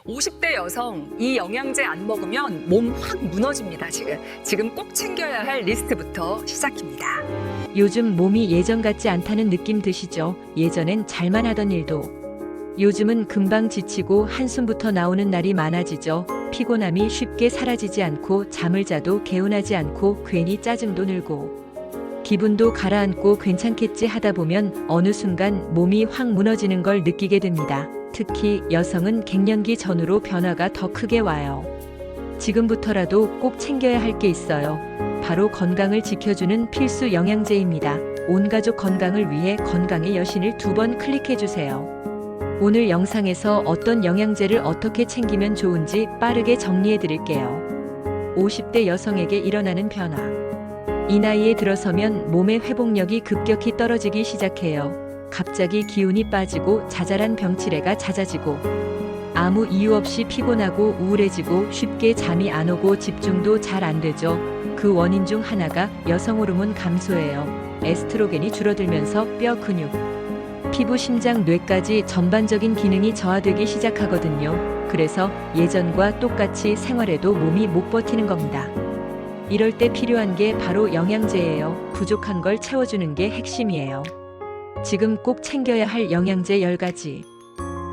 50대 여성 이 영양제 안 먹으면 몸 확 무너집니다. 지금 꼭 챙겨야 할 리스트부터 시작입니다. 요즘 몸이 예전 같지 않다는 느낌 드시죠? 예전엔 잘만 하던 일도 요즘은 금방 지치고 한숨부터 나오는 날이 많아지죠. 피곤함이 쉽게 사라지지 않고 잠을 자도 개운하지 않고 괜히 짜증도 늘고 기분도 가라앉고 괜찮겠지 하다 보면 어느 순간 몸이 확 무너지는 걸 느끼게 됩니다. 특히 여성은 갱년기 전후로 변화가 더 크게 와요. 지금부터라도 꼭 챙겨야 할 게 있어요. 바로 건강을 지켜주는 필수 영양제입니다. 온 가족 건강을 위해 건강의 여신을 2번 클릭해주세요. 오늘 영상에서 어떤 영양제를 어떻게 챙기면 좋은지 빠르게 정리해 드릴게요. 50대 여성에게 일어나는 변화. 이 나이에 들어서면 몸의 회복력이 급격히 떨어지기 시작해요. 갑자기 기운이 빠지고 자잘한 병치레가 잦아지고 아무 이유 없이 피곤하고 우울해지고 쉽게 잠이 안 오고 집중도 잘 안 되죠. 그 원인 중 하나가 여성 호르몬 감소예요. 에스트로겐이 줄어들면서 뼈 근육, 피부, 심장, 뇌까지 전반적인 기능이 저하되기 시작하거든요. 그래서 예전과 똑같이 생활해도 몸이 못 버티는 겁니다. 이럴 때 필요한 게 바로 영양제예요. 부족한 걸 채워주는 게 핵심이에요. 지금 꼭 챙겨야 할 영양제 10가지.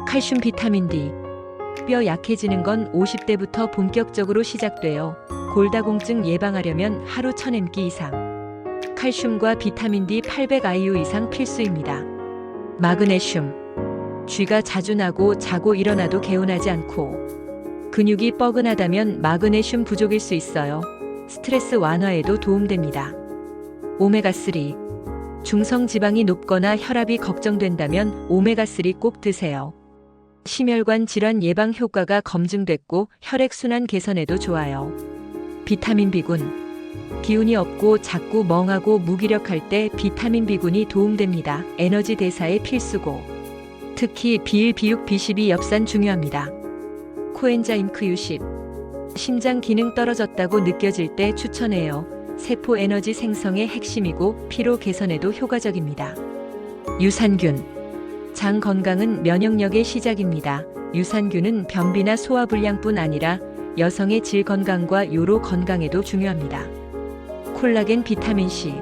칼슘, 비타민 D. 뼈 약해지는 건 50대부터 본격적으로 시작돼요. 골다공증 예방하려면 하루 1000mg 이상. 칼슘과 비타민 D 800 IU 이상 필수입니다. 마그네슘. 쥐가 자주 나고 자고 일어나도 개운하지 않고 근육이 뻐근하다면 마그네슘 부족일 수 있어요. 스트레스 완화에도 도움됩니다. 오메가3. 중성 지방이 높거나 혈압이 걱정된다면 오메가3 꼭 드세요. 심혈관 질환 예방 효과가 검증됐고 혈액순환 개선에도 좋아요. 비타민 B군. 기운이 없고 자꾸 멍하고 무기력할 때 비타민 B군이 도움됩니다. 에너지 대사에 필수고 특히 B1, B6, B12 엽산 중요합니다. 코엔자임 Q10. 심장 기능 떨어졌다고 느껴질 때 추천해요. 세포 에너지 생성의 핵심이고 피로 개선에도 효과적입니다. 유산균. 장 건강은 면역력의 시작입니다. 유산균은 변비나 소화불량뿐 아니라 여성의 질 건강과 요로 건강에도 중요합니다. 콜라겐, 비타민 C.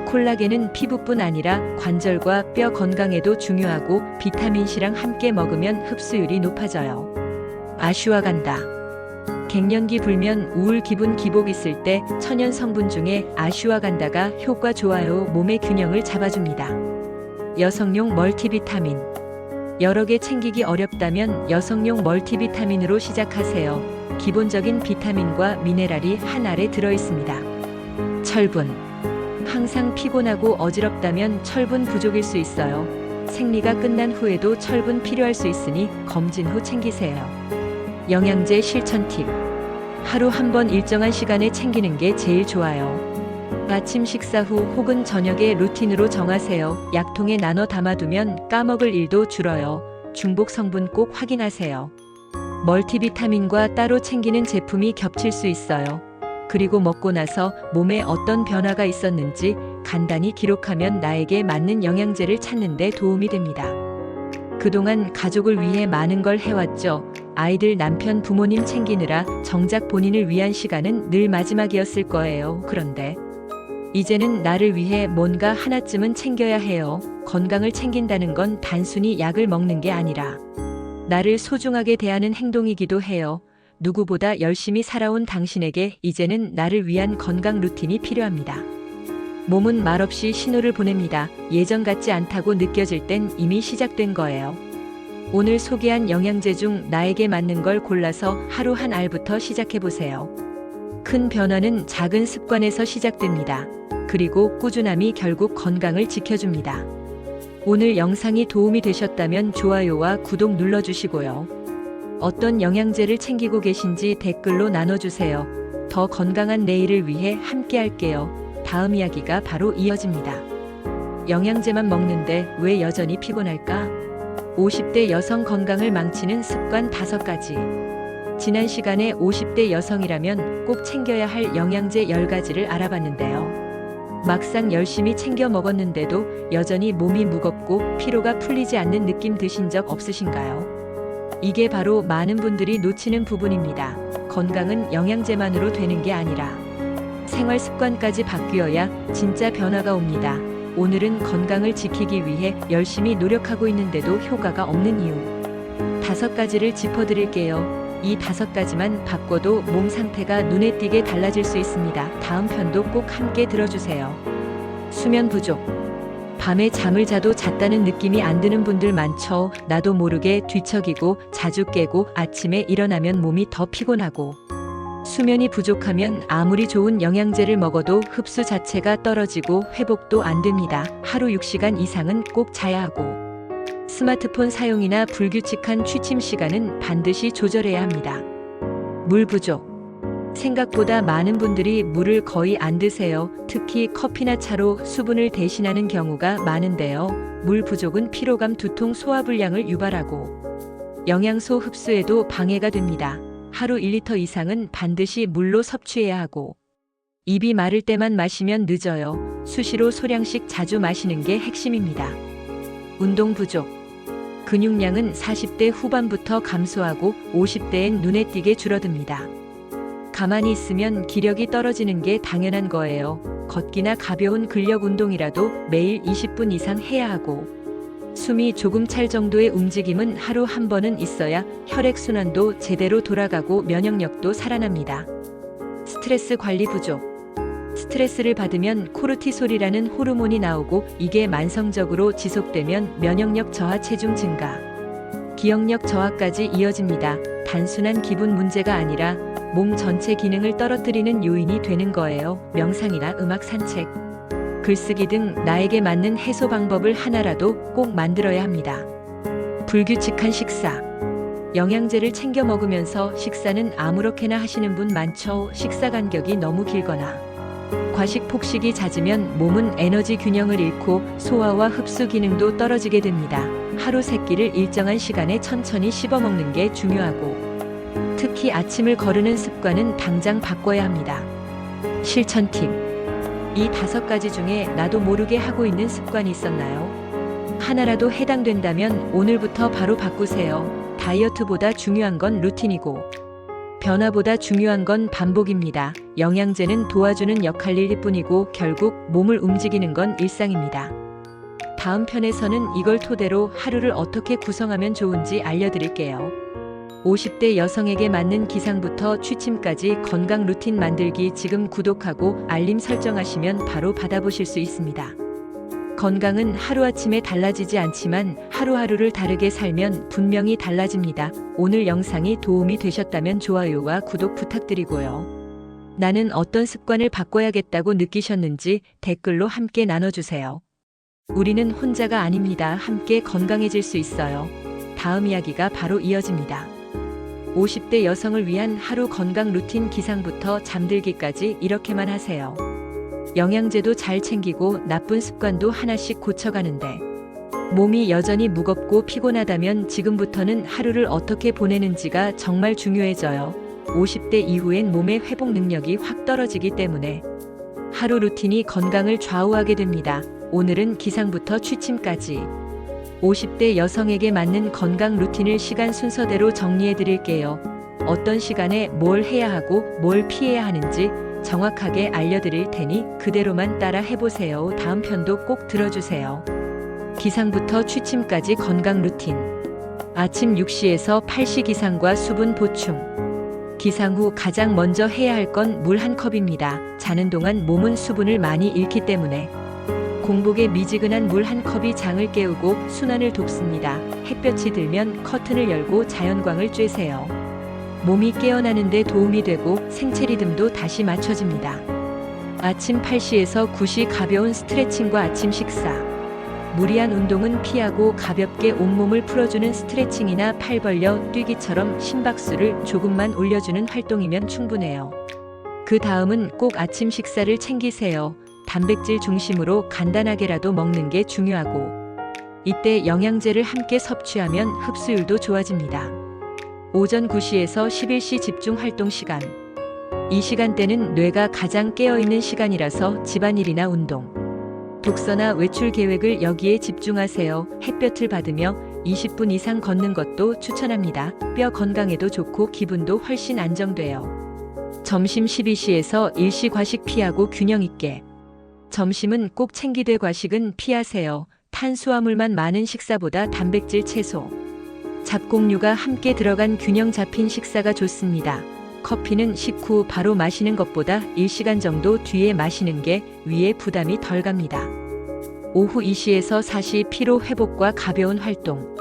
콜라겐은 피부뿐 아니라 관절과 뼈 건강에도 중요하고 비타민 C랑 함께 먹으면 흡수율이 높아져요. 아슈와간다. 갱년기 불면 우울 기분 기복 있을 때 천연 성분 중에 아슈와간다가 효과 좋아요. 몸의 균형을 잡아줍니다. 여성용 멀티비타민. 여러 개 챙기기 어렵다면 여성용 멀티비타민으로 시작하세요. 기본적인 비타민과 미네랄이 한 알에 들어있습니다. 철분. 항상 피곤하고 어지럽다면 철분 부족일 수 있어요. 생리가 끝난 후에도 철분 필요할 수 있으니 검진 후 챙기세요. 영양제 실천 팁. 하루 한 번 일정한 시간에 챙기는 게 제일 좋아요. 아침 식사 후 혹은 저녁에 루틴으로 정하세요. 약통에 나눠 담아두면 까먹을 일도 줄어요. 중복 성분 꼭 확인하세요. 멀티비타민과 따로 챙기는 제품이 겹칠 수 있어요. 그리고 먹고 나서 몸에 어떤 변화가 있었는지 간단히 기록하면 나에게 맞는 영양제를 찾는 데 도움이 됩니다. 그동안 가족을 위해 많은 걸 해왔죠. 아이들, 남편, 부모님 챙기느라 정작 본인을 위한 시간은 늘 마지막이었을 거예요. 그런데 이제는 나를 위해 뭔가 하나쯤은 챙겨야 해요. 건강을 챙긴다는 건 단순히 약을 먹는 게 아니라 나를 소중하게 대하는 행동이기도 해요. 누구보다 열심히 살아온 당신에게 이제는 나를 위한 건강 루틴이 필요합니다. 몸은 말없이 신호를 보냅니다. 예전 같지 않다고 느껴질 땐 이미 시작된 거예요. 오늘 소개한 영양제 중 나에게 맞는 걸 골라서 하루 한 알부터 시작해보세요. 큰 변화는 작은 습관에서 시작됩니다. 그리고 꾸준함이 결국 건강을 지켜줍니다. 오늘 영상이 도움이 되셨다면 좋아요와 구독 눌러주시고요. 어떤 영양제를 챙기고 계신지 댓글로 나눠주세요. 더 건강한 내일을 위해 함께 할게요. 다음 이야기가 바로 이어집니다. 영양제만 먹는데 왜 여전히 피곤할까? 50대 여성 건강을 망치는 습관 5가지. 지난 시간에 50대 여성이라면 꼭 챙겨야 할 영양제 10가지를 알아봤는데요. 막상 열심히 챙겨 먹었는데도 여전히 몸이 무겁고 피로가 풀리지 않는 느낌 드신 적 없으신가요? 이게 바로 많은 분들이 놓치는 부분입니다. 건강은 영양제만으로 되는 게 아니라 생활 습관까지 바뀌어야 진짜 변화가 옵니다. 오늘은 건강을 지키기 위해 열심히 노력하고 있는데도 효과가 없는 이유 5가지를 짚어드릴게요. 이 5가지만 바꿔도 몸 상태가 눈에 띄게 달라질 수 있습니다. 다음 편도 꼭 함께 들어주세요. 수면 부족. 밤에 잠을 자도 잤다는 느낌이 안 드는 분들 많죠. 나도 모르게 뒤척이고 자주 깨고 아침에 일어나면 몸이 더 피곤하고 수면이 부족하면 아무리 좋은 영양제를 먹어도 흡수 자체가 떨어지고 회복도 안 됩니다. 하루 6시간 이상은 꼭 자야 하고 스마트폰 사용이나 불규칙한 취침 시간은 반드시 조절해야 합니다. 물 부족. 생각보다 많은 분들이 물을 거의 안 드세요. 특히 커피나 차로 수분을 대신하는 경우가 많은데요. 물 부족은 피로감, 두통, 소화불량을 유발하고 영양소 흡수에도 방해가 됩니다. 하루 1리터 이상은 반드시 물로 섭취해야 하고 입이 마를 때만 마시면 늦어요. 수시로 소량씩 자주 마시는 게 핵심입니다. 운동 부족. 근육량은 40대 후반부터 감소하고 50대엔 눈에 띄게 줄어듭니다. 가만히 있으면 기력이 떨어지는 게 당연한 거예요. 걷기나 가벼운 근력 운동이라도 매일 20분 이상 해야 하고 숨이 조금 찰 정도의 움직임은 하루 1번은 있어야 혈액순환도 제대로 돌아가고 면역력도 살아납니다. 스트레스 관리 부족. 스트레스를 받으면 코르티솔이라는 호르몬이 나오고 이게 만성적으로 지속되면 면역력 저하, 체중 증가, 기억력 저하까지 이어집니다. 단순한 기분 문제가 아니라 몸 전체 기능을 떨어뜨리는 요인이 되는 거예요. 명상이나 음악, 산책, 글쓰기 등 나에게 맞는 해소 방법을 하나라도 꼭 만들어야 합니다. 불규칙한 식사. 영양제를 챙겨 먹으면서 식사는 아무렇게나 하시는 분 많죠. 식사 간격이 너무 길거나 과식 폭식이 잦으면 몸은 에너지 균형을 잃고 소화와 흡수 기능도 떨어지게 됩니다. 하루 3끼를 일정한 시간에 천천히 씹어 먹는 게 중요하고 특히 아침을 거르는 습관은 당장 바꿔야 합니다. 실천 팁. 이 5가지 중에 나도 모르게 하고 있는 습관이 있었나요? 하나라도 해당된다면 오늘부터 바로 바꾸세요. 다이어트보다 중요한 건 루틴이고 변화보다 중요한 건 반복입니다. 영양제는 도와주는 역할일 뿐이고 결국 몸을 움직이는 건 일상입니다. 다음 편에서는 이걸 토대로 하루를 어떻게 구성하면 좋은지 알려드릴게요. 50대 여성에게 맞는 기상부터 취침까지 건강 루틴 만들기 지금 구독하고 알림 설정하시면 바로 받아보실 수 있습니다. 건강은 하루아침에 달라지지 않지만 하루하루를 다르게 살면 분명히 달라집니다. 오늘 영상이 도움이 되셨다면 좋아요와 구독 부탁드리고요. 나는 어떤 습관을 바꿔야겠다고 느끼셨는지 댓글로 함께 나눠주세요. 우리는 혼자가 아닙니다. 함께 건강해질 수 있어요. 다음 이야기가 바로 이어집니다. 50대 여성을 위한 하루 건강 루틴 기상부터 잠들기까지 이렇게만 하세요. 영양제도 잘 챙기고 나쁜 습관도 하나씩 고쳐가는데 몸이 여전히 무겁고 피곤하다면 지금부터는 하루를 어떻게 보내는지가 정말 중요해져요. 50대 이후엔 몸의 회복 능력이 확 떨어지기 때문에 하루 루틴이 건강을 좌우하게 됩니다. 오늘은 기상부터 취침까지 50대 여성에게 맞는 건강 루틴을 시간 순서대로 정리해 드릴게요. 어떤 시간에 뭘 해야 하고 뭘 피해야 하는지 정확하게 알려드릴 테니 그대로만 따라 해보세요. 다음 편도 꼭 들어주세요. 기상부터 취침까지 건강 루틴. 아침 6시에서 8시 기상과 수분 보충. 기상 후 가장 먼저 해야 할 건 물 1컵입니다. 자는 동안 몸은 수분을 많이 잃기 때문에 공복에 미지근한 물 1컵이 장을 깨우고 순환을 돕습니다. 햇볕이 들면 커튼을 열고 자연광을 쬐세요. 몸이 깨어나는 데 도움이 되고 생체 리듬도 다시 맞춰집니다. 아침 8시에서 9시 가벼운 스트레칭과 아침 식사. 무리한 운동은 피하고 가볍게 온몸을 풀어주는 스트레칭이나 팔 벌려 뛰기처럼 심박수를 조금만 올려주는 활동이면 충분해요. 그 다음은 꼭 아침 식사를 챙기세요. 단백질 중심으로 간단하게라도 먹는 게 중요하고 이때 영양제를 함께 섭취하면 흡수율도 좋아집니다. 오전 9시에서 11시 집중 활동 시간. 이 시간대는 뇌가 가장 깨어있는 시간이라서 집안일이나 운동, 독서나 외출 계획을 여기에 집중하세요. 햇볕을 받으며 20분 이상 걷는 것도 추천합니다. 뼈 건강에도 좋고 기분도 훨씬 안정돼요. 점심 12시에서 1시 과식 피하고 균형 있게. 점심은 꼭 챙기될 과식은 피하세요. 탄수화물만 많은 식사보다 단백질 채소, 잡곡류가 함께 들어간 균형 잡힌 식사가 좋습니다. 커피는 식후 바로 마시는 것보다 1시간 정도 뒤에 마시는 게 위에 부담이 덜 갑니다. 오후 2시에서 4시 피로 회복과 가벼운 활동.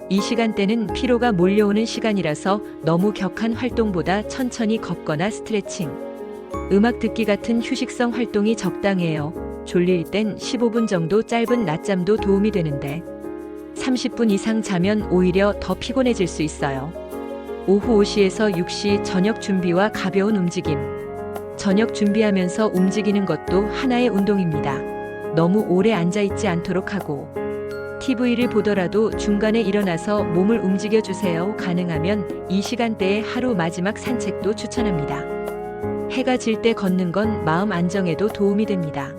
이 시간대는 피로가 몰려오는 시간이라서 너무 격한 활동보다 천천히 걷거나 스트레칭, 음악 듣기 같은 휴식성 활동이 적당해요. 졸릴 땐 15분 정도 짧은 낮잠도 도움이 되는데 30분 이상 자면 오히려 더 피곤해질 수 있어요. 오후 5시에서 6시 저녁 준비와 가벼운 움직임. 저녁 준비하면서 움직이는 것도 하나의 운동입니다. 너무 오래 앉아있지 않도록 하고 TV를 보더라도 중간에 일어나서 몸을 움직여주세요. 가능하면 이 시간대에 하루 마지막 산책도 추천합니다. 해가 질 때 걷는 건 마음 안정에도 도움이 됩니다.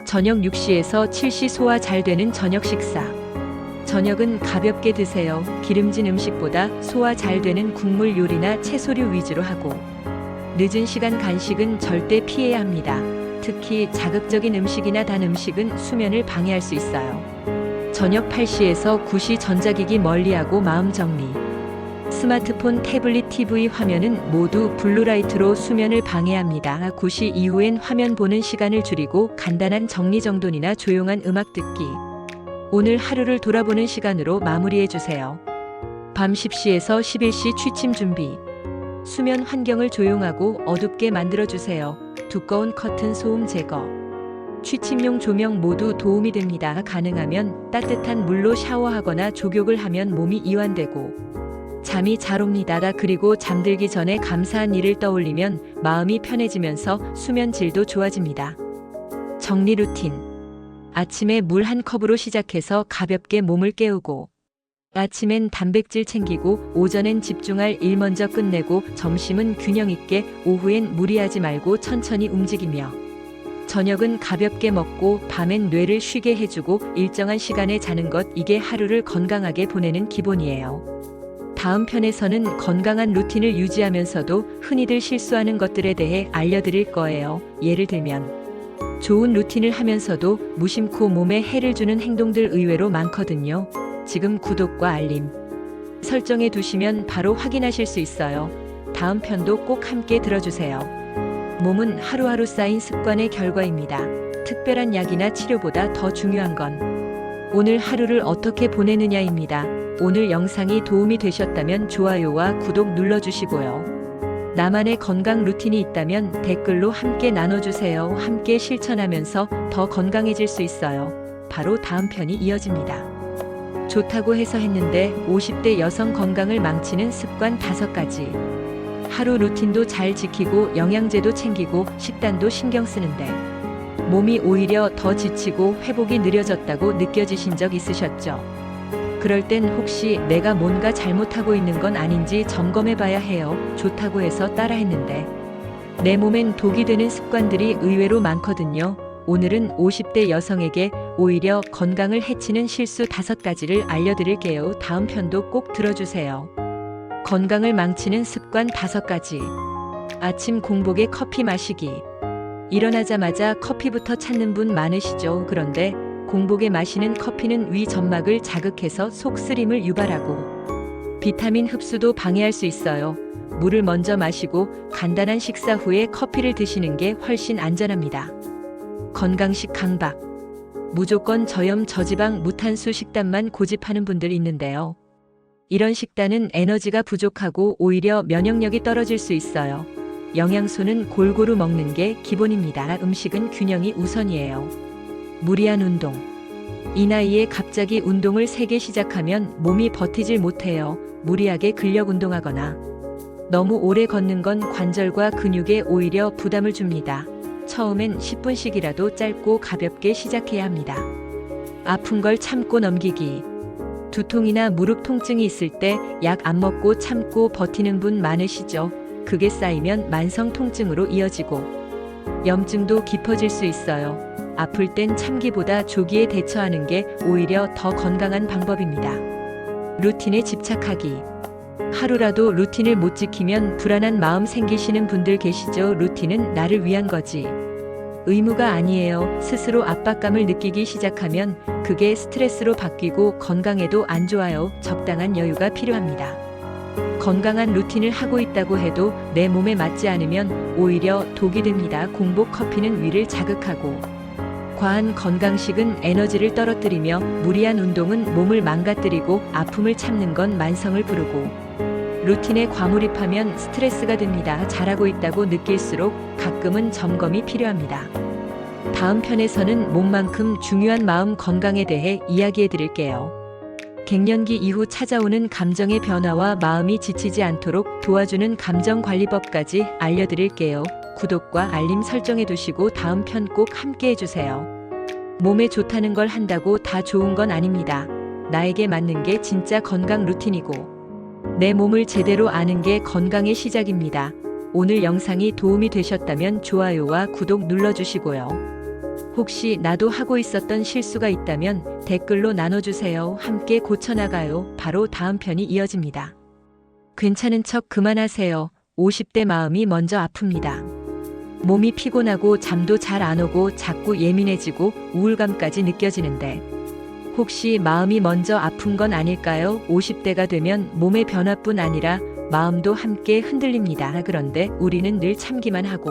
저녁 6시에서 7시 소화 잘 되는 저녁 식사. 저녁은 가볍게 드세요. 기름진 음식보다 소화 잘 되는 국물 요리나 채소류 위주로 하고 늦은 시간 간식은 절대 피해야 합니다. 특히 자극적인 음식이나 단 음식은 수면을 방해할 수 있어요. 저녁 8시에서 9시 전자기기 멀리하고 마음 정리. 스마트폰, 태블릿, TV 화면은 모두 블루라이트로 수면을 방해합니다. 9시 이후엔 화면 보는 시간을 줄이고 간단한 정리정돈이나 조용한 음악 듣기. 오늘 하루를 돌아보는 시간으로 마무리해주세요. 밤 10시에서 11시 취침 준비. 수면 환경을 조용하고 어둡게 만들어주세요. 두꺼운 커튼, 소음 제거, 취침용 조명 모두 도움이 됩니다. 가능하면 따뜻한 물로 샤워하거나 족욕을 하면 몸이 이완되고 잠이 잘 옵니다. 그리고 잠들기 전에 감사한 일을 떠올리면 마음이 편해지면서 수면 질도 좋아집니다. 정리 루틴. 아침에 물 한 컵으로 시작해서 가볍게 몸을 깨우고 아침엔 단백질 챙기고 오전엔 집중할 일 먼저 끝내고 점심은 균형 있게 오후엔 무리하지 말고 천천히 움직이며 저녁은 가볍게 먹고 밤엔 뇌를 쉬게 해주고 일정한 시간에 자는 것, 이게 하루를 건강하게 보내는 기본이에요. 다음 편에서는 건강한 루틴을 유지하면서도 흔히들 실수하는 것들에 대해 알려드릴 거예요. 예를 들면 좋은 루틴을 하면서도 무심코 몸에 해를 주는 행동들 의외로 많거든요. 지금 구독과 알림 설정해 두시면 바로 확인하실 수 있어요. 다음 편도 꼭 함께 들어주세요. 몸은 하루하루 쌓인 습관의 결과입니다. 특별한 약이나 치료보다 더 중요한 건 오늘 하루를 어떻게 보내느냐입니다. 오늘 영상이 도움이 되셨다면 좋아요와 구독 눌러주시고요. 나만의 건강 루틴이 있다면 댓글로 함께 나눠주세요. 함께 실천하면서 더 건강해질 수 있어요. 바로 다음 편이 이어집니다. 좋다고 해서 했는데 50대 여성 건강을 망치는 습관 5가지. 하루 루틴도 잘 지키고 영양제도 챙기고 식단도 신경 쓰는데 몸이 오히려 더 지치고 회복이 느려졌다고 느껴지신 적 있으셨죠? 그럴 땐 혹시 내가 뭔가 잘못하고 있는 건 아닌지 점검해 봐야 해요. 좋다고 해서 따라했는데 내 몸엔 독이 되는 습관들이 의외로 많거든요. 오늘은 50대 여성에게 오히려 건강을 해치는 실수 5가지를 알려드릴게요. 다음 편도 꼭 들어주세요. 건강을 망치는 습관 5가지. 아침 공복에 커피 마시기. 일어나자마자 커피부터 찾는 분 많으시죠? 그런데 공복에 마시는 커피는 위 점막을 자극해서 속 쓰림을 유발하고 비타민 흡수도 방해할 수 있어요. 물을 먼저 마시고 간단한 식사 후에 커피를 드시는 게 훨씬 안전합니다. 건강식 강박. 무조건 저염 저지방 무탄수 식단만 고집하는 분들 있는데요. 이런 식단은 에너지가 부족하고 오히려 면역력이 떨어질 수 있어요. 영양소는 골고루 먹는 게 기본입니다. 음식은 균형이 우선이에요. 무리한 운동. 이 나이에 갑자기 운동을 세게 시작하면 몸이 버티질 못해요. 무리하게 근력 운동하거나 너무 오래 걷는 건 관절과 근육에 오히려 부담을 줍니다. 처음엔 10분씩이라도 짧고 가볍게 시작해야 합니다. 아픈 걸 참고 넘기기. 두통이나 무릎 통증이 있을 때 약 안 먹고 참고 버티는 분 많으시죠? 그게 쌓이면 만성 통증으로 이어지고 염증도 깊어질 수 있어요. 아플 땐 참기보다 조기에 대처하는 게 오히려 더 건강한 방법입니다. 루틴에 집착하기. 하루라도 루틴을 못 지키면 불안한 마음 생기시는 분들 계시죠? 루틴은 나를 위한 거지. 의무가 아니에요. 스스로 압박감을 느끼기 시작하면 그게 스트레스로 바뀌고 건강에도 안 좋아요. 적당한 여유가 필요합니다. 건강한 루틴을 하고 있다고 해도 내 몸에 맞지 않으면 오히려 독이 됩니다. 공복 커피는 위를 자극하고, 과한 건강식은 에너지를 떨어뜨리며, 무리한 운동은 몸을 망가뜨리고, 아픔을 참는 건 만성을 부르고, 루틴에 과몰입하면 스트레스가 됩니다. 잘하고 있다고 느낄수록 가끔은 점검이 필요합니다. 다음 편에서는 몸만큼 중요한 마음 건강에 대해 이야기해 드릴게요. 갱년기 이후 찾아오는 감정의 변화와 마음이 지치지 않도록 도와주는 감정관리법까지 알려드릴게요. 구독과 알림 설정해 두시고 다음 편 꼭 함께 해주세요. 몸에 좋다는 걸 한다고 다 좋은 건 아닙니다. 나에게 맞는 게 진짜 건강 루틴이고, 내 몸을 제대로 아는 게 건강의 시작입니다. 오늘 영상이 도움이 되셨다면 좋아요와 구독 눌러주시고요. 혹시 나도 하고 있었던 실수가 있다면 댓글로 나눠주세요. 함께 고쳐나가요. 바로 다음 편이 이어집니다. 괜찮은 척 그만하세요. 50대 마음이 먼저 아픕니다. 몸이 피곤하고 잠도 잘 안 오고 자꾸 예민해지고 우울감까지 느껴지는데, 혹시 마음이 먼저 아픈 건 아닐까요? 50대가 되면 몸의 변화뿐 아니라 마음도 함께 흔들립니다. 그런데 우리는 늘 참기만 하고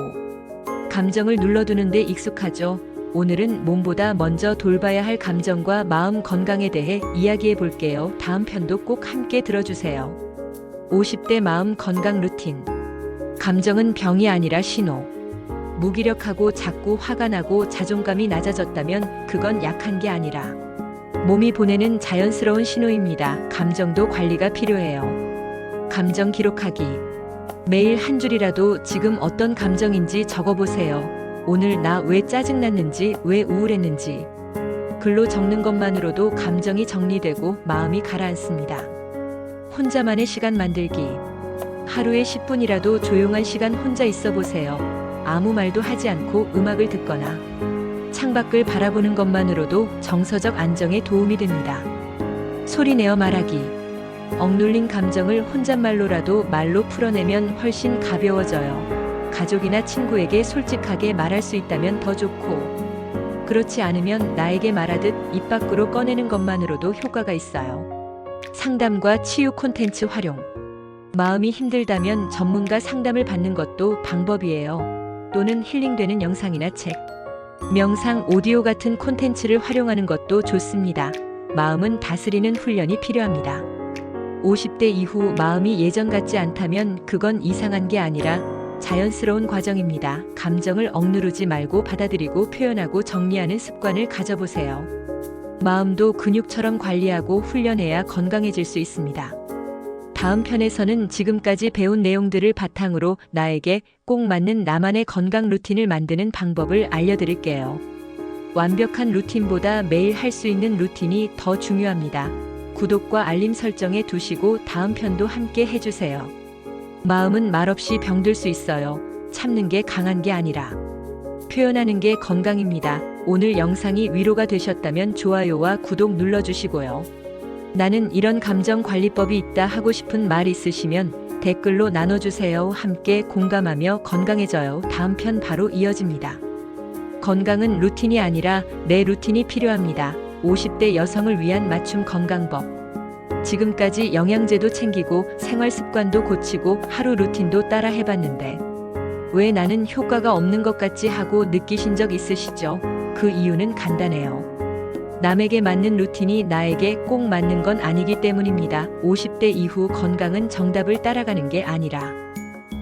감정을 눌러두는데 익숙하죠. 오늘은 몸보다 먼저 돌봐야 할 감정과 마음 건강에 대해 이야기해 볼게요. 다음 편도 꼭 함께 들어주세요. 50대 마음 건강 루틴. 감정은 병이 아니라 신호. 무기력하고 자꾸 화가 나고 자존감이 낮아졌다면 그건 약한 게 아니라 몸이 보내는 자연스러운 신호입니다. 감정도 관리가 필요해요. 감정 기록하기. 매일 한 줄이라도 지금 어떤 감정인지 적어보세요. 오늘 나 왜 짜증났는지, 왜 우울했는지. 글로 적는 것만으로도 감정이 정리되고 마음이 가라앉습니다. 혼자만의 시간 만들기. 하루에 10분이라도 조용한 시간 혼자 있어 보세요. 아무 말도 하지 않고 음악을 듣거나 창밖을 바라보는 것만으로도 정서적 안정에 도움이 됩니다. 소리내어 말하기. 억눌린 감정을 혼잣말로라도 말로 풀어내면 훨씬 가벼워져요. 가족이나 친구에게 솔직하게 말할 수 있다면 더 좋고, 그렇지 않으면 나에게 말하듯 입 밖으로 꺼내는 것만으로도 효과가 있어요. 상담과 치유 콘텐츠 활용. 마음이 힘들다면 전문가 상담을 받는 것도 방법이에요. 또는 힐링되는 영상이나 책, 명상, 오디오 같은 콘텐츠를 활용하는 것도 좋습니다. 마음은 다스리는 훈련이 필요합니다. 50대 이후 마음이 예전 같지 않다면 그건 이상한 게 아니라 자연스러운 과정입니다. 감정을 억누르지 말고 받아들이고 표현하고 정리하는 습관을 가져보세요. 마음도 근육처럼 관리하고 훈련해야 건강해질 수 있습니다. 다음 편에서는 지금까지 배운 내용들을 바탕으로 나에게 꼭 맞는 나만의 건강 루틴을 만드는 방법을 알려드릴게요. 완벽한 루틴보다 매일 할 수 있는 루틴이 더 중요합니다. 구독과 알림 설정해 두시고 다음 편도 함께 해주세요. 마음은 말없이 병들 수 있어요. 참는 게 강한 게 아니라 표현하는 게 건강입니다. 오늘 영상이 위로가 되셨다면 좋아요와 구독 눌러주시고요. 나는 이런 감정 관리법이 있다 하고 싶은 말 있으시면 댓글로 나눠주세요. 함께 공감하며 건강해져요. 다음 편 바로 이어집니다. 건강은 루틴이 아니라 내 루틴이 필요합니다. 50대 여성을 위한 맞춤 건강법. 지금까지 영양제도 챙기고 생활 습관도 고치고 하루 루틴도 따라 해봤는데 왜 나는 효과가 없는 것 같지 하고 느끼신 적 있으시죠? 그 이유는 간단해요. 남에게 맞는 루틴이 나에게 꼭 맞는 건 아니기 때문입니다. 50대 이후 건강은 정답을 따라가는 게 아니라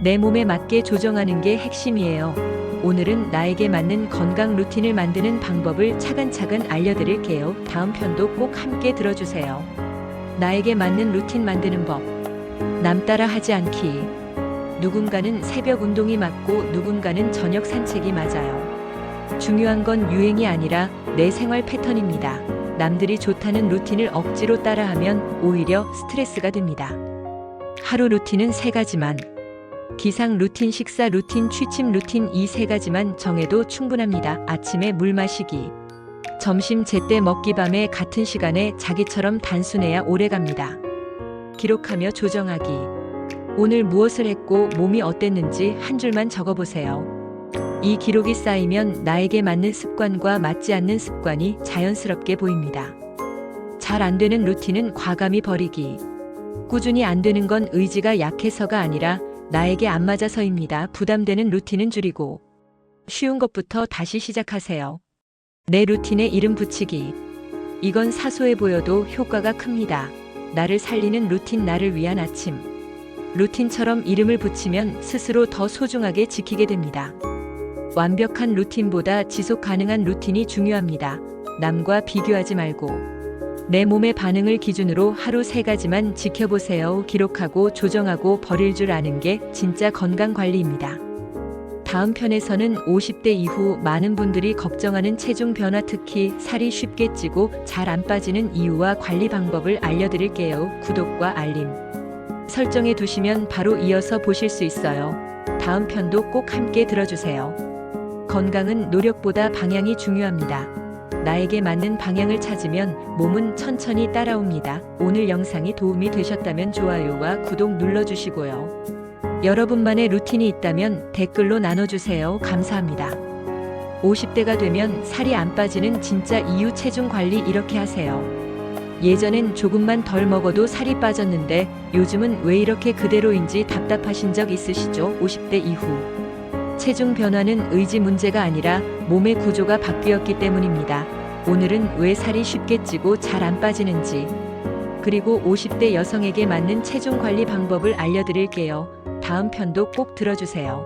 내 몸에 맞게 조정하는 게 핵심이에요. 오늘은 나에게 맞는 건강 루틴을 만드는 방법을 차근차근 알려드릴게요. 다음 편도 꼭 함께 들어주세요. 나에게 맞는 루틴 만드는 법. 남 따라 하지 않기. 누군가는 새벽 운동이 맞고 누군가는 저녁 산책이 맞아요. 중요한 건 유행이 아니라 내 생활 패턴입니다. 남들이 좋다는 루틴을 억지로 따라하면 오히려 스트레스가 됩니다. 하루 루틴은 3가지만. 기상 루틴, 식사 루틴, 취침 루틴, 이 3가지만 정해도 충분합니다. 아침에 물 마시기. 점심 제때 먹기, 밤에 같은 시간에 자기처럼 단순해야 오래갑니다. 기록하며 조정하기. 오늘 무엇을 했고 몸이 어땠는지 한 줄만 적어보세요. 이 기록이 쌓이면 나에게 맞는 습관과 맞지 않는 습관이 자연스럽게 보입니다. 잘 안 되는 루틴은 과감히 버리기. 꾸준히 안 되는 건 의지가 약해서가 아니라 나에게 안 맞아서입니다. 부담되는 루틴은 줄이고 쉬운 것부터 다시 시작하세요. 내 루틴에 이름 붙이기. 이건 사소해 보여도 효과가 큽니다. 나를 살리는 루틴, 나를 위한 아침. 루틴처럼 이름을 붙이면 스스로 더 소중하게 지키게 됩니다. 완벽한 루틴보다 지속 가능한 루틴이 중요합니다. 남과 비교하지 말고 내 몸의 반응을 기준으로 하루 3가지만 지켜보세요. 기록하고 조정하고 버릴 줄 아는 게 진짜 건강관리입니다. 다음 편에서는 50대 이후 많은 분들이 걱정하는 체중 변화, 특히 살이 쉽게 찌고 잘 안 빠지는 이유와 관리 방법을 알려드릴게요. 구독과 알림 설정해 두시면 바로 이어서 보실 수 있어요. 다음 편도 꼭 함께 들어주세요. 건강은 노력보다 방향이 중요합니다. 나에게 맞는 방향을 찾으면 몸은 천천히 따라옵니다. 오늘 영상이 도움이 되셨다면 좋아요와 구독 눌러주시고요. 여러분만의 루틴이 있다면 댓글로 나눠주세요. 감사합니다. 50대가 되면 살이 안 빠지는 진짜 이유, 체중 관리 이렇게 하세요. 예전엔 조금만 덜 먹어도 살이 빠졌는데 요즘은 왜 이렇게 그대로인지 답답하신 적 있으시죠? 50대 이후 체중 변화는 의지 문제가 아니라 몸의 구조가 바뀌었기 때문입니다. 오늘은 왜 살이 쉽게 찌고 잘 안 빠지는지, 그리고 50대 여성에게 맞는 체중 관리 방법을 알려드릴게요. 다음 편도 꼭 들어주세요.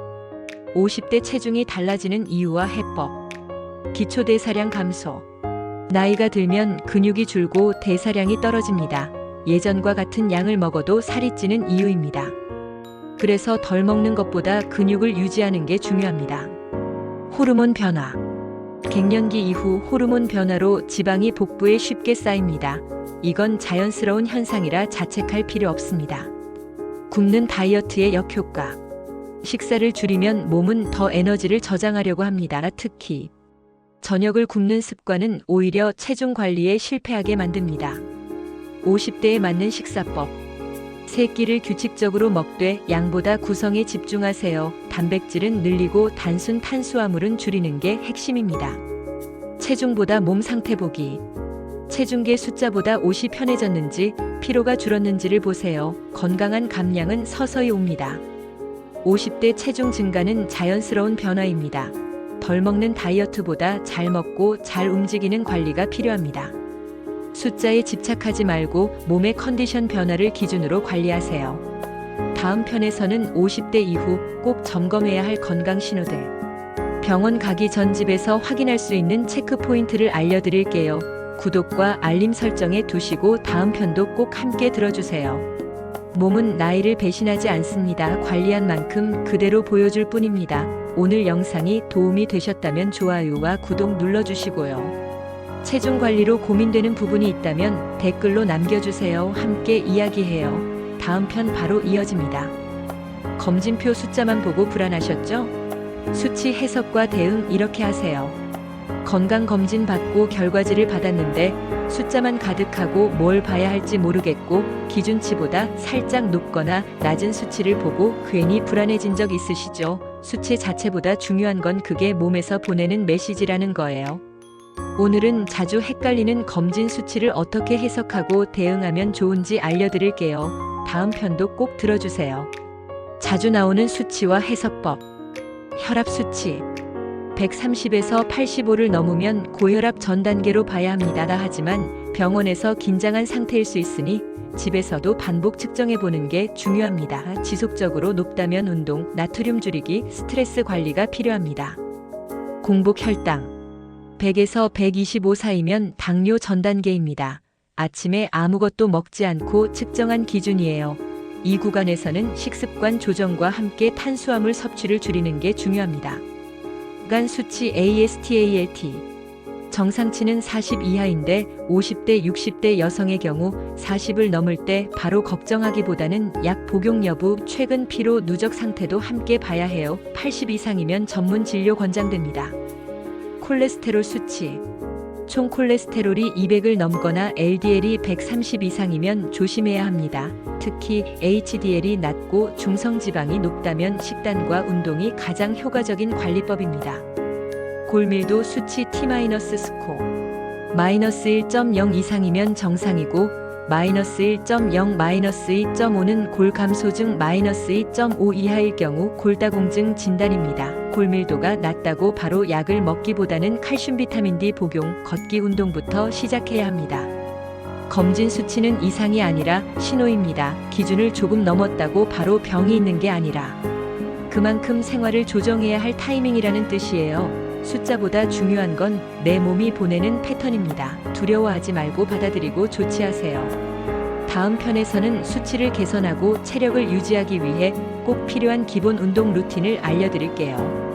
50대 체중이 달라지는 이유와 해법. 기초대사량 감소. 나이가 들면 근육이 줄고 대사량이 떨어집니다. 예전과 같은 양을 먹어도 살이 찌는 이유입니다. 그래서 덜 먹는 것보다 근육을 유지하는 게 중요합니다. 호르몬 변화. 갱년기 이후 호르몬 변화로 지방이 복부에 쉽게 쌓입니다. 이건 자연스러운 현상이라 자책할 필요 없습니다. 굶는 다이어트의 역효과. 식사를 줄이면 몸은 더 에너지를 저장하려고 합니다. 특히 저녁을 굶는 습관은 오히려 체중 관리에 실패하게 만듭니다. 50대에 맞는 식사법. 3끼를 규칙적으로 먹되 양보다 구성에 집중하세요. 단백질은 늘리고 단순 탄수화물은 줄이는 게 핵심입니다. 체중보다 몸 상태 보기. 체중계 숫자보다 옷이 편해졌는지 피로가 줄었는지를 보세요. 건강한 감량은 서서히 옵니다. 50대 체중 증가는 자연스러운 변화입니다. 덜 먹는 다이어트보다 잘 먹고 잘 움직이는 관리가 필요합니다. 숫자에 집착하지 말고 몸의 컨디션 변화를 기준으로 관리하세요. 다음 편에서는 50대 이후 꼭 점검해야 할 건강 신호들. 병원 가기 전 집에서 확인할 수 있는 체크 포인트를 알려드릴게요. 구독과 알림 설정해 두시고 다음 편도 꼭 함께 들어주세요. 몸은 나이를 배신하지 않습니다. 관리한 만큼 그대로 보여줄 뿐입니다. 오늘 영상이 도움이 되셨다면 좋아요와 구독 눌러주시고요. 체중 관리로 고민되는 부분이 있다면 댓글로 남겨주세요. 함께 이야기해요. 다음 편 바로 이어집니다. 검진표 숫자만 보고 불안하셨죠? 수치 해석과 대응 이렇게 하세요. 건강검진 받고 결과지를 받았는데 숫자만 가득하고 뭘 봐야 할지 모르겠고 기준치보다 살짝 높거나 낮은 수치를 보고 괜히 불안해진 적 있으시죠? 수치 자체보다 중요한 건 그게 몸에서 보내는 메시지라는 거예요. 오늘은 자주 헷갈리는 검진 수치를 어떻게 해석하고 대응하면 좋은지 알려드릴게요. 다음 편도 꼭 들어주세요. 자주 나오는 수치와 해석법. 혈압 수치. 130에서 85를 넘으면 고혈압 전 단계로 봐야 합니다. 하지만 병원에서 긴장한 상태일 수 있으니 집에서도 반복 측정해 보는 게 중요합니다. 지속적으로 높다면 운동, 나트륨 줄이기, 스트레스 관리가 필요합니다. 공복 혈당. 100에서 125 사이면 당뇨 전 단계입니다. 아침에 아무것도 먹지 않고 측정한 기준이에요. 이 구간에서는 식습관 조정과 함께 탄수화물 섭취를 줄이는 게 중요합니다. 간 수치 AST/ALT. 정상치는 40 이하인데 50대, 60대 여성의 경우 40을 넘을 때 바로 걱정하기보다는 약 복용 여부, 최근 피로 누적 상태도 함께 봐야 해요. 80 이상이면 전문 진료 권장됩니다. 콜레스테롤 수치. 총 콜레스테롤이 200을 넘거나 LDL이 130 이상이면 조심해야 합니다. 특히 HDL이 낮고 중성지방이 높다면 식단과 운동이 가장 효과적인 관리법입니다. 골밀도 수치 T- 스코 -1.0 이상이면 정상이고 -1.0, -2.5는 골 감소증, -2.5 이하일 경우 골다공증 진단입니다. 골밀도가 낮다고 바로 약을 먹기보다는 칼슘 비타민 D 복용, 걷기 운동부터 시작해야 합니다. 검진 수치는 이상이 아니라 신호입니다. 기준을 조금 넘었다고 바로 병이 있는 게 아니라 그만큼 생활을 조정해야 할 타이밍이라는 뜻이에요. 숫자보다 중요한 건 내 몸이 보내는 패턴입니다. 두려워하지 말고 받아들이고 조치하세요. 다음 편에서는 수치를 개선하고 체력을 유지하기 위해 꼭 필요한 기본 운동 루틴을 알려드릴게요.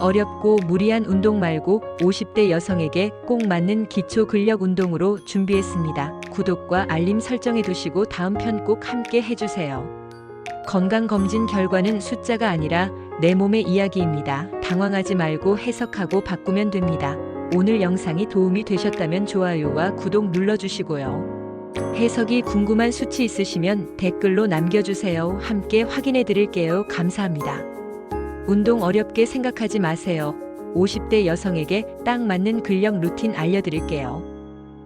어렵고 무리한 운동 말고 50대 여성에게 꼭 맞는 기초 근력 운동으로 준비했습니다. 구독과 알림 설정해 두시고 다음 편 꼭 함께 해주세요. 건강검진 결과는 숫자가 아니라 내 몸의 이야기입니다. 당황하지 말고 해석하고 바꾸면 됩니다. 오늘 영상이 도움이 되셨다면 좋아요와 구독 눌러주시고요. 해석이 궁금한 수치 있으시면 댓글로 남겨주세요. 함께 확인해 드릴게요. 감사합니다. 운동 어렵게 생각하지 마세요. 50대 여성에게 딱 맞는 근력 루틴 알려드릴게요.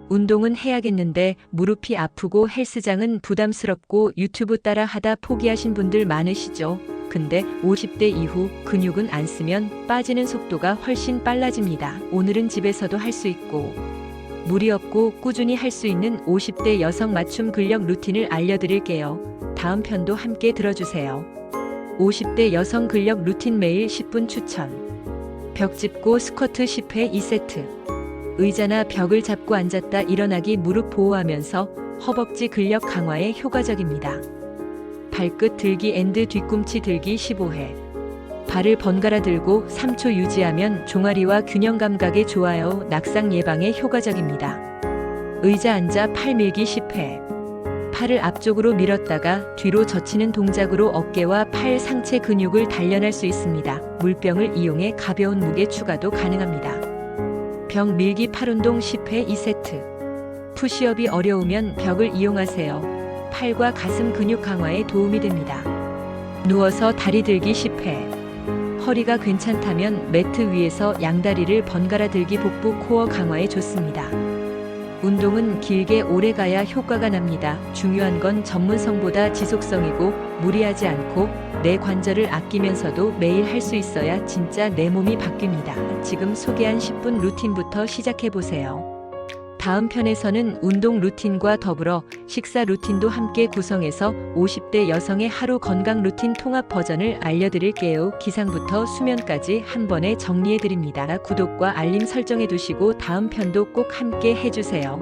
운동은 해야겠는데 무릎이 아프고 헬스장은 부담스럽고 유튜브 따라 하다 포기하신 분들 많으시죠? 근데 50대 이후 근육은 안 쓰면 빠지는 속도가 훨씬 빨라집니다. 오늘은 집에서도 할 수 있고 무리 없고 꾸준히 할 수 있는 50대 여성 맞춤 근력 루틴을 알려드릴게요. 다음 편도 함께 들어주세요. 50대 여성 근력 루틴 매일 10분 추천. 벽 짚고 스쿼트 10회 2세트. 의자나 벽을 잡고 앉았다 일어나기 무릎 보호하면서 허벅지 근력 강화에 효과적입니다. 발끝 들기 앤드 뒤꿈치 들기 15회. 발을 번갈아 들고 3초 유지하면 종아리와 균형 감각에 좋아요. 낙상 예방에 효과적입니다. 의자 앉아 팔 밀기 10회. 팔을 앞쪽으로 밀었다가 뒤로 젖히는 동작으로 어깨와 팔 상체 근육을 단련할 수 있습니다. 물병을 이용해 가벼운 무게 추가도 가능합니다. 벽 밀기 팔 운동 10회 2세트. 푸시업이 어려우면 벽을 이용하세요. 팔과 가슴 근육 강화에 도움이 됩니다. 누워서 다리 들기 10회. 허리가 괜찮다면 매트 위에서 양다리를 번갈아 들기 복부 코어 강화에 좋습니다. 운동은 길게 오래 가야 효과가 납니다. 중요한 건 전문성보다 지속성이고 무리하지 않고 내 관절을 아끼면서도 매일 할 수 있어야 진짜 내 몸이 바뀝니다. 지금 소개한 10분 루틴부터 시작해보세요. 다음 편에서는 운동 루틴과 더불어 식사 루틴도 함께 구성해서 50대 여성의 하루 건강 루틴 통합 버전을 알려드릴게요. 기상부터 수면까지 한 번에 정리해드립니다. 구독과 알림 설정해 두시고 다음 편도 꼭 함께 해주세요.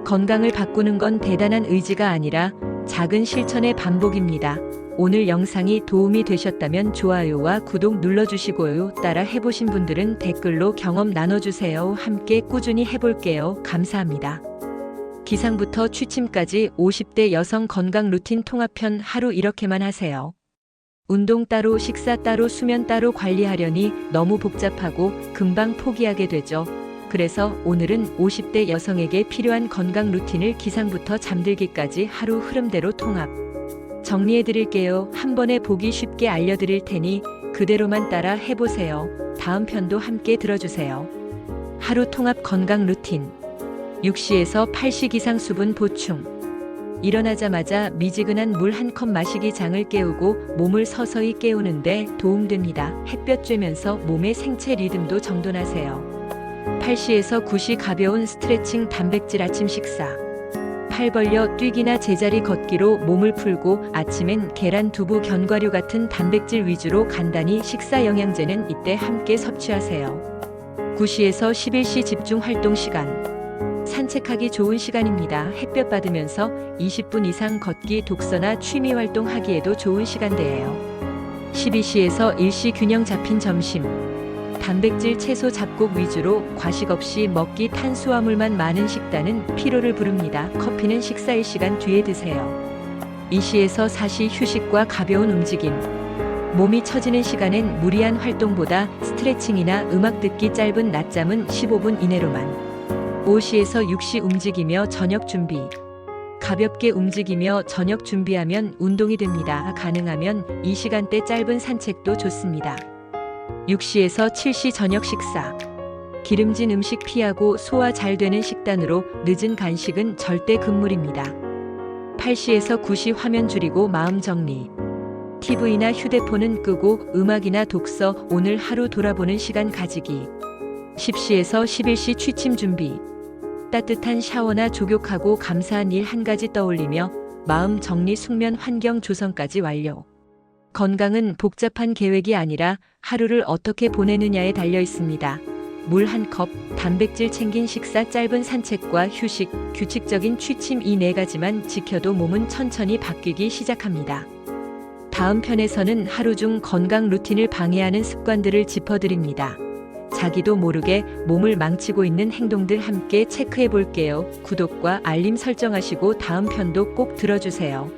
건강을 바꾸는 건 대단한 의지가 아니라 작은 실천의 반복입니다. 오늘 영상이 도움이 되셨다면 좋아요와 구독 눌러주시고요. 따라 해보신 분들은 댓글로 경험 나눠주세요. 함께 꾸준히 해볼게요. 감사합니다. 기상부터 취침까지 50대 여성 건강 루틴 통합편 하루 이렇게만 하세요. 운동 따로 식사 따로 수면 따로 관리하려니 너무 복잡하고 금방 포기하게 되죠. 그래서 오늘은 50대 여성에게 필요한 건강 루틴을 기상부터 잠들기까지 하루 흐름대로 통합. 정리해드릴게요. 한 번에 보기 쉽게 알려드릴 테니 그대로만 따라 해보세요. 다음 편도 함께 들어주세요. 하루 통합 건강 루틴. 6시에서 8시 기상 수분 보충. 일어나자마자 미지근한 물 한 컵 마시기 장을 깨우고 몸을 서서히 깨우는데 도움됩니다. 햇볕 쬐면서 몸의 생체 리듬도 정돈하세요. 8시에서 9시 가벼운 스트레칭 단백질 아침 식사. 팔 벌려 뛰기나 제자리 걷기로 몸을 풀고 아침엔 계란, 두부, 견과류 같은 단백질 위주로 간단히 식사 영양제는 이때 함께 섭취하세요. 9시에서 11시 집중 활동 시간. 산책하기 좋은 시간입니다. 햇볕 받으면서 20분 이상 걷기, 독서나 취미 활동 하기에도 좋은 시간대예요. 12시에서 1시 균형 잡힌 점심. 단백질 채소 잡곡 위주로 과식 없이 먹기, 탄수화물만 많은 식단은 피로를 부릅니다. 커피는 식사 1시간 뒤에 드세요. 2시에서 4시 휴식과 가벼운 움직임. 몸이 처지는 시간엔 무리한 활동보다 스트레칭이나 음악 듣기, 짧은 낮잠은 15분 이내로만. 5시에서 6시 움직이며 저녁 준비. 가볍게 움직이며 저녁 준비하면 운동이 됩니다. 가능하면 이 시간대 짧은 산책도 좋습니다. 6시에서 7시 저녁 식사. 기름진 음식 피하고 소화 잘 되는 식단으로 늦은 간식은 절대 금물입니다. 8시에서 9시 화면 줄이고 마음 정리. TV나 휴대폰은 끄고 음악이나 독서, 오늘 하루 돌아보는 시간 가지기. 10시에서 11시 취침 준비. 따뜻한 샤워나 족욕하고 감사한 일 한 가지 떠올리며 마음 정리, 숙면 환경 조성까지 완료. 건강은 복잡한 계획이 아니라 하루를 어떻게 보내느냐에 달려 있습니다. 물 한 컵, 단백질 챙긴 식사, 짧은 산책과 휴식, 규칙적인 취침, 이 네 가지만 지켜도 몸은 천천히 바뀌기 시작합니다. 다음 편에서는 하루 중 건강 루틴을 방해하는 습관들을 짚어드립니다. 자기도 모르게 몸을 망치고 있는 행동들 함께 체크해 볼게요. 구독과 알림 설정하시고 다음 편도 꼭 들어주세요.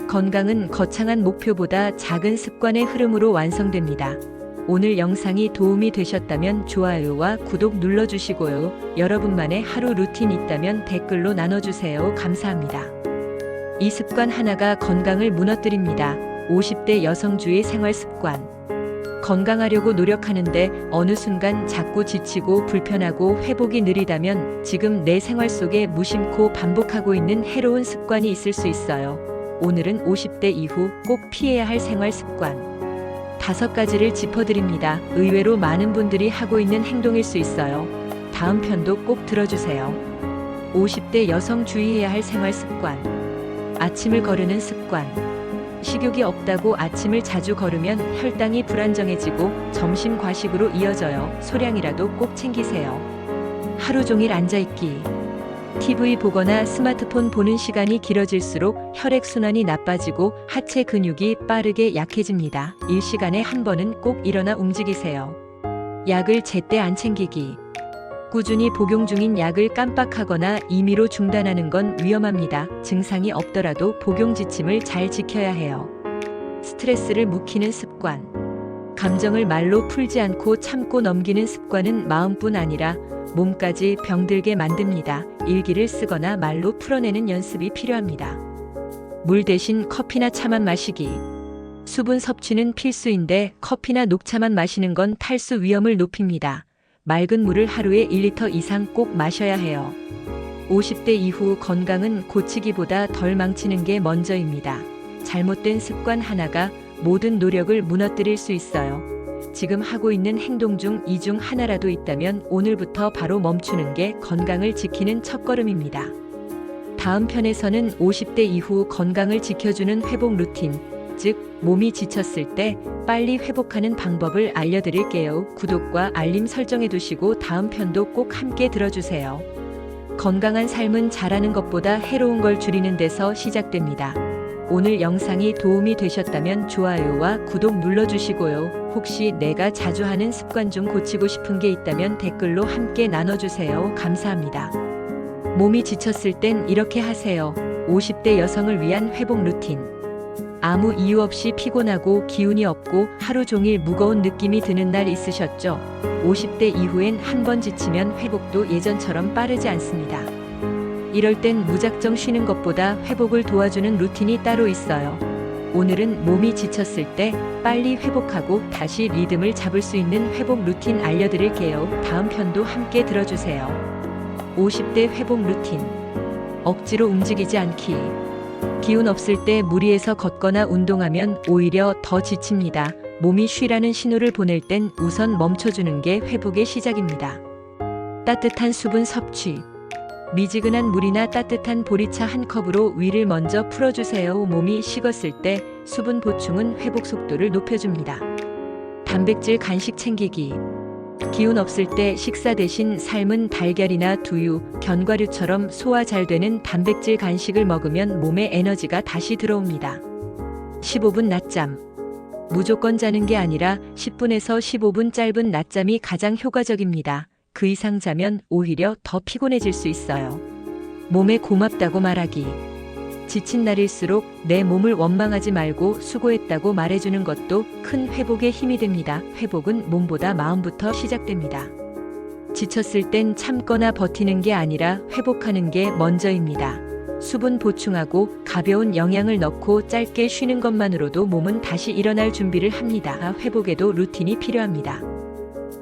건강은 거창한 목표보다 작은 습관의 흐름으로 완성됩니다. 오늘 영상이 도움이 되셨다면 좋아요와 구독 눌러주시고요. 여러분만의 하루 루틴 있다면 댓글로 나눠주세요. 감사합니다. 이 습관 하나가 건강을 무너뜨립니다. 50대 여성주의 생활 습관. 건강하려고 노력하는데 어느 순간 자꾸 지치고 불편하고 회복이 느리다면 지금 내 생활 속에 무심코 반복하고 있는 해로운 습관이 있을 수 있어요. 오늘은 50대 이후 꼭 피해야 할 생활 습관 5가지를 짚어드립니다. 의외로 많은 분들이 하고 있는 행동일 수 있어요. 다음 편도 꼭 들어주세요. 50대 여성 주의해야 할 생활 습관. 아침을 거르는 습관. 식욕이 없다고 아침을 자주 거르면 혈당이 불안정해지고 점심 과식으로 이어져요. 소량이라도 꼭 챙기세요. 하루 종일 앉아있기. TV 보거나 스마트폰 보는 시간이 길어질수록 혈액순환이 나빠지고 하체 근육이 빠르게 약해집니다. 일시간에 한 번은 꼭 일어나 움직이세요. 약을 제때 안 챙기기. 꾸준히 복용 중인 약을 깜빡하거나 임의로 중단하는 건 위험합니다. 증상이 없더라도 복용 지침을 잘 지켜야 해요. 스트레스를 묵히는 습관. 감정을 말로 풀지 않고 참고 넘기는 습관은 마음뿐 아니라 몸까지 병들게 만듭니다. 일기를 쓰거나 말로 풀어내는 연습이 필요합니다. 물 대신 커피나 차만 마시기. 수분 섭취는 필수인데 커피나 녹차만 마시는 건 탈수 위험을 높입니다. 맑은 물을 하루에 1리터 이상 꼭 마셔야 해요. 50대 이후 건강은 고치기보다 덜 망치는 게 먼저입니다. 잘못된 습관 하나가 모든 노력을 무너뜨릴 수 있어요. 지금 하고 있는 행동 중 이 중 하나라도 있다면 오늘부터 바로 멈추는 게 건강을 지키는 첫걸음입니다. 다음 편에서는 50대 이후 건강을 지켜주는 회복 루틴, 즉 몸이 지쳤을 때 빨리 회복하는 방법을 알려드릴게요. 구독과 알림 설정해 두시고 다음 편도 꼭 함께 들어주세요. 건강한 삶은 잘하는 것보다 해로운 걸 줄이는 데서 시작됩니다. 오늘 영상이 도움이 되셨다면 좋아요와 구독 눌러주시고요. 혹시 내가 자주 하는 습관 중 고치고 싶은 게 있다면 댓글로 함께 나눠주세요. 감사합니다. 몸이 지쳤을 땐 이렇게 하세요. 50대 여성을 위한 회복 루틴. 아무 이유 없이 피곤하고 기운이 없고 하루 종일 무거운 느낌이 드는 날 있으셨죠? 50대 이후엔 한 번 지치면 회복도 예전처럼 빠르지 않습니다. 이럴 땐 무작정 쉬는 것보다 회복을 도와주는 루틴이 따로 있어요. 오늘은 몸이 지쳤을 때 빨리 회복하고 다시 리듬을 잡을 수 있는 회복 루틴 알려드릴게요. 다음 편도 함께 들어주세요. 50대 회복 루틴. 억지로 움직이지 않기. 기운 없을 때 무리해서 걷거나 운동하면 오히려 더 지칩니다. 몸이 쉬라는 신호를 보낼 땐 우선 멈춰주는 게 회복의 시작입니다. 따뜻한 수분 섭취. 미지근한 물이나 따뜻한 보리차 한 컵으로 위를 먼저 풀어주세요. 몸이 식었을 때 수분 보충은 회복 속도를 높여줍니다. 단백질 간식 챙기기. 기운 없을 때 식사 대신 삶은 달걀이나 두유, 견과류처럼 소화 잘 되는 단백질 간식을 먹으면 몸에 에너지가 다시 들어옵니다. 15분 낮잠. 무조건 자는 게 아니라 10분에서 15분 짧은 낮잠이 가장 효과적입니다. 그 이상 자면 오히려 더 피곤해질 수 있어요. 몸에 고맙다고 말하기. 지친 날일수록 내 몸을 원망하지 말고 수고했다고 말해주는 것도 큰 회복의 힘이 됩니다. 회복은 몸보다 마음부터 시작됩니다. 지쳤을 땐 참거나 버티는 게 아니라 회복하는 게 먼저입니다. 수분 보충하고 가벼운 영양을 넣고 짧게 쉬는 것만으로도 몸은 다시 일어날 준비를 합니다. 회복에도 루틴이 필요합니다.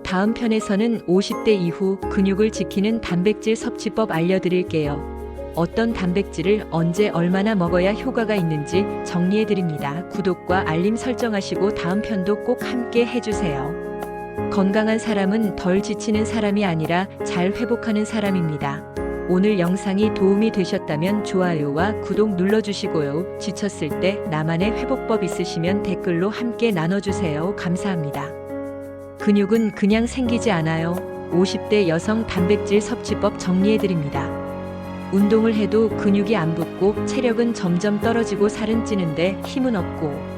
다음 편에서는 50대 이후 근육을 지키는 단백질 섭취법 알려드릴게요. 어떤 단백질을 언제 얼마나 먹어야 효과가 있는지 정리해드립니다. 구독과 알림 설정하시고 다음 편도 꼭 함께 해주세요. 건강한 사람은 덜 지치는 사람이 아니라 잘 회복하는 사람입니다. 오늘 영상이 도움이 되셨다면 좋아요와 구독 눌러주시고요. 지쳤을 때 나만의 회복법 있으시면 댓글로 함께 나눠주세요. 감사합니다. 근육은 그냥 생기지 않아요. 50대 여성 단백질 섭취법 정리해드립니다. 운동을 해도 근육이 안 붙고 체력은 점점 떨어지고 살은 찌는데 힘은 없고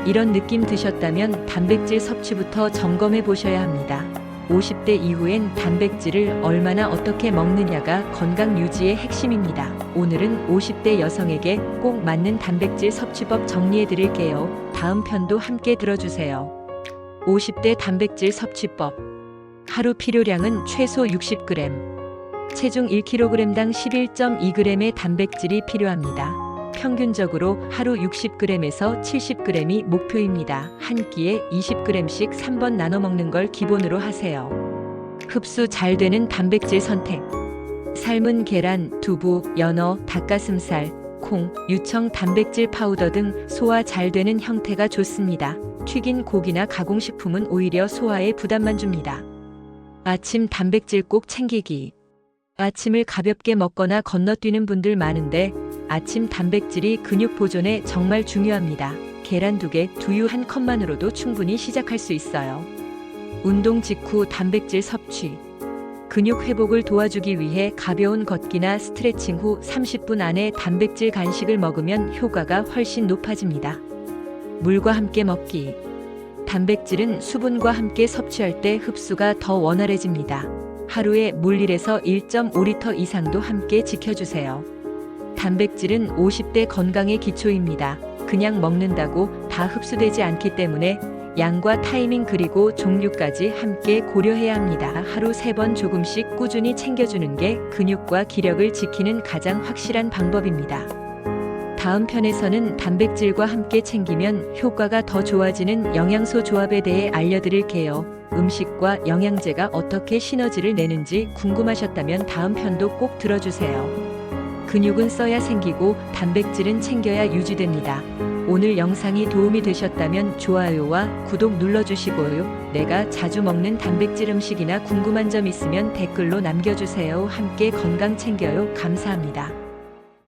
이런 느낌 드셨다면 단백질 섭취부터 점검해 보셔야 합니다. 50대 이후엔 단백질을 얼마나 어떻게 먹느냐가 건강 유지의 핵심입니다. 오늘은 50대 여성에게 꼭 맞는 단백질 섭취법 정리해 드릴게요. 다음 편도 함께 들어주세요. 50대 단백질 섭취법. 하루 필요량은 최소 60g. 체중 1kg당 11.2g의 단백질이 필요합니다. 평균적으로 하루 60g에서 70g이 목표입니다. 한 끼에 20g씩 3번 나눠 먹는 걸 기본으로 하세요. 흡수 잘 되는 단백질 선택. 삶은 계란, 두부, 연어, 닭가슴살, 콩, 유청 단백질 파우더 등 소화 잘 되는 형태가 좋습니다. 튀긴 고기나 가공식품은 오히려 소화에 부담만 줍니다. 아침 단백질 꼭 챙기기. 아침을 가볍게 먹거나 건너뛰는 분들 많은데 아침 단백질이 근육 보존에 정말 중요합니다. 계란 2개, 두유 1컵만으로도 충분히 시작할 수 있어요. 운동 직후 단백질 섭취. 근육 회복을 도와주기 위해 가벼운 걷기나 스트레칭 후 30분 안에 단백질 간식을 먹으면 효과가 훨씬 높아집니다. 물과 함께 먹기. 단백질은 수분과 함께 섭취할 때 흡수가 더 원활해집니다. 하루에 물 1에서 1.5리터 이상도 함께 지켜주세요. 단백질은 50대 건강의 기초입니다. 그냥 먹는다고 다 흡수되지 않기 때문에 양과 타이밍 그리고 종류까지 함께 고려해야 합니다. 하루 3번 조금씩 꾸준히 챙겨주는 게 근육과 기력을 지키는 가장 확실한 방법입니다. 다음 편에서는 단백질과 함께 챙기면 효과가 더 좋아지는 영양소 조합에 대해 알려드릴게요. 음식과 영양제가 어떻게 시너지를 내는지 궁금하셨다면 다음 편도 꼭 들어주세요. 근육은 써야 생기고 단백질은 챙겨야 유지됩니다. 오늘 영상이 도움이 되셨다면 좋아요와 구독 눌러주시고요. 내가 자주 먹는 단백질 음식이나 궁금한 점 있으면 댓글로 남겨주세요. 함께 건강 챙겨요. 감사합니다.